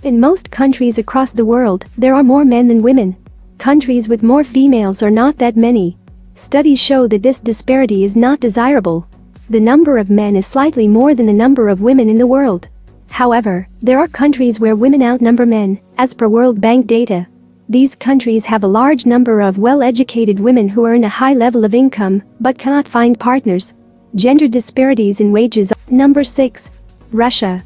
In most countries across the world, there are more men than women. Countries with more females are not that many. Studies show that this disparity is not desirable. The number of men is slightly more than the number of women in the world. However, there are countries where women outnumber men, as per World Bank data. These countries have a large number of well-educated women who earn a high level of income but cannot find partners. Gender disparities in wages. Number 6. Russia.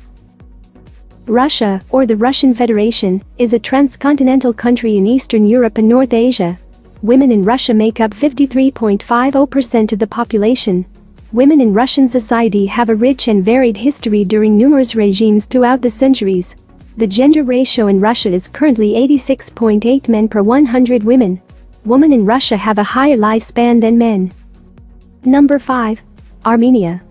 Russia, or the Russian Federation, is a transcontinental country in Eastern Europe and North Asia. Women in Russia make up 53.50% of the population. Women in Russian society have a rich and varied history during numerous regimes throughout the centuries. The gender ratio in Russia is currently 86.8 men per 100 women. Women in Russia have a higher lifespan than men. Number 5. Armenia.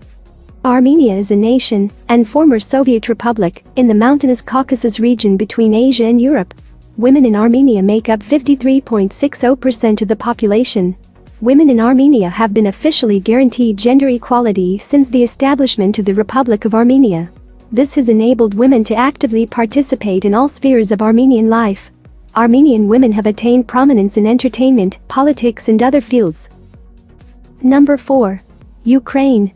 Armenia is a nation and former Soviet republic in the mountainous Caucasus region between Asia and Europe. Women in Armenia make up 53.60% of the population. Women in Armenia have been officially guaranteed gender equality since the establishment of the Republic of Armenia. This has enabled women to actively participate in all spheres of Armenian life. Armenian women have attained prominence in entertainment, politics and other fields. Number 4. Ukraine.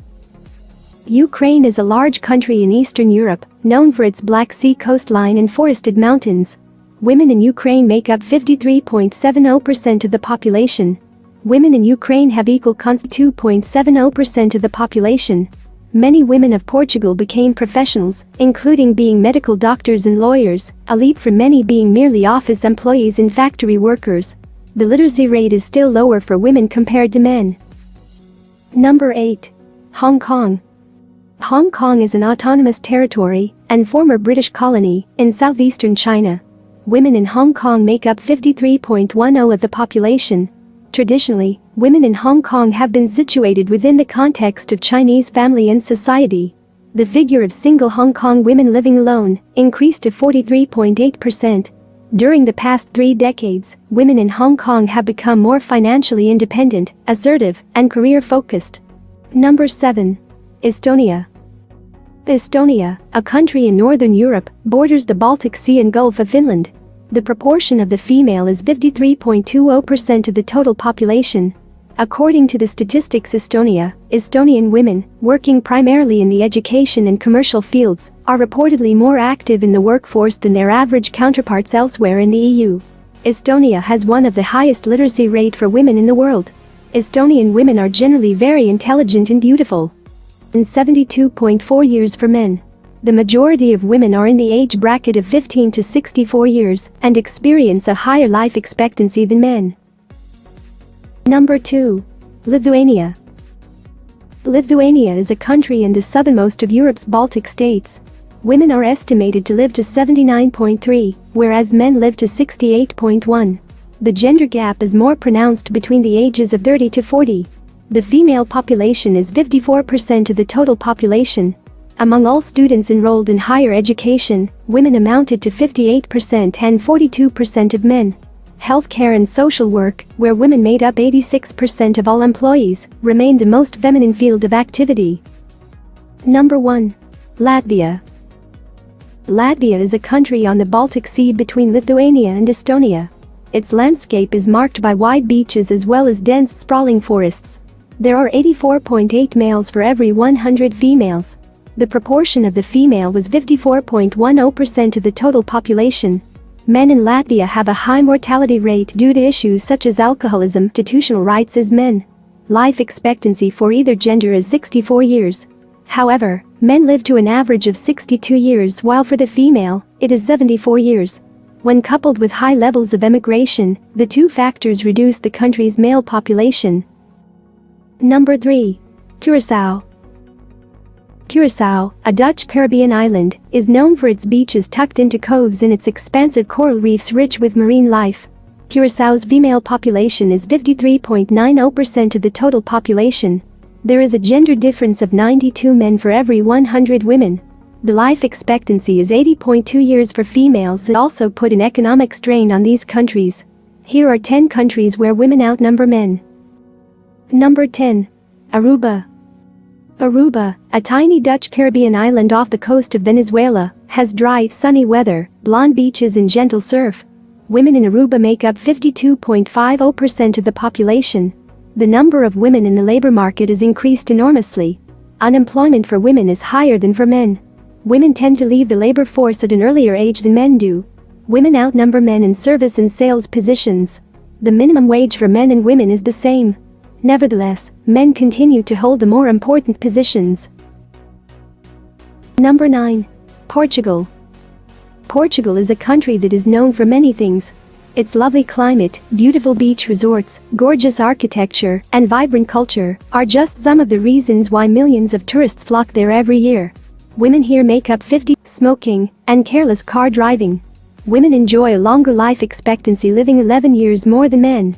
Ukraine is a large country in Eastern Europe, known for its Black Sea coastline and forested mountains. Women in Ukraine make up 53.70% of the population. Women in Ukraine have equal 2.70% of the population. Many women of Portugal became professionals, including being medical doctors and lawyers, a leap from many being merely office employees and factory workers. The literacy rate is still lower for women compared to men. Number 8. Hong Kong. Hong Kong is an autonomous territory and former British colony in southeastern China. Women in Hong Kong make up 53.10% of the population. Traditionally, women in Hong Kong have been situated within the context of Chinese family and society. The figure of single Hong Kong women living alone increased to 43.8%. During the past 3 decades, women in Hong Kong have become more financially independent, assertive, and career-focused. Number 7. Estonia. Estonia, a country in Northern Europe, borders the Baltic Sea and Gulf of Finland. The proportion of the female is 53.20% of the total population. According to the statistics Estonian women, working primarily in the education and commercial fields, are reportedly more active in the workforce than their average counterparts elsewhere in the EU. Estonia has one of the highest literacy rate for women in the world. Estonian women are generally very intelligent and beautiful. And 72.4 years for men. The majority of women are in the age bracket of 15 to 64 years and experience a higher life expectancy than men. Number 2. Lithuania. Lithuania is a country in the southernmost of Europe's Baltic states. Women are estimated to live to 79.3, whereas men live to 68.1. The gender gap is more pronounced between the ages of 30 to 40. The female population is 54% of the total population. Among all students enrolled in higher education, women amounted to 58% and 42% of men. Healthcare and social work, where women made up 86% of all employees, remained the most feminine field of activity. Number 1. Latvia. Latvia is a country on the Baltic Sea between Lithuania and Estonia. Its landscape is marked by wide beaches as well as dense, sprawling forests. There are 84.8 males for every 100 females. The proportion of the female was 54.10% of the total population. Men in Latvia have a high mortality rate due to issues such as alcoholism, constitutional rights as men. Life expectancy for either gender is 64 years. However, men live to an average of 62 years while for the female, it is 74 years. When coupled with high levels of emigration, the two factors reduce the country's male population. Number 3. Curaçao. Curaçao, a Dutch Caribbean island, is known for its beaches tucked into coves and its expansive coral reefs rich with marine life. Curaçao's female population is 53.90% of the total population. There is a gender difference of 92 men for every 100 women. The life expectancy is 80.2 years for females and also put an economic strain on these countries. Here are 10 countries where women outnumber men. Number 10. Aruba. Aruba, a tiny Dutch Caribbean island off the coast of Venezuela, has dry, sunny weather, blonde beaches and gentle surf. Women in Aruba make up 52.50% of the population. The number of women in the labor market has increased enormously. Unemployment for women is higher than for men. Women tend to leave the labor force at an earlier age than men do. Women outnumber men in service and sales positions. The minimum wage for men and women is the same. Nevertheless, men continue to hold the more important positions. Number 9. Portugal. Portugal is a country that is known for many things. Its lovely climate, beautiful beach resorts, gorgeous architecture, and vibrant culture are just some of the reasons why millions of tourists flock there every year. Women here make up 50%, smoking, and careless car driving. Women enjoy a longer life expectancy, living 11 years more than men.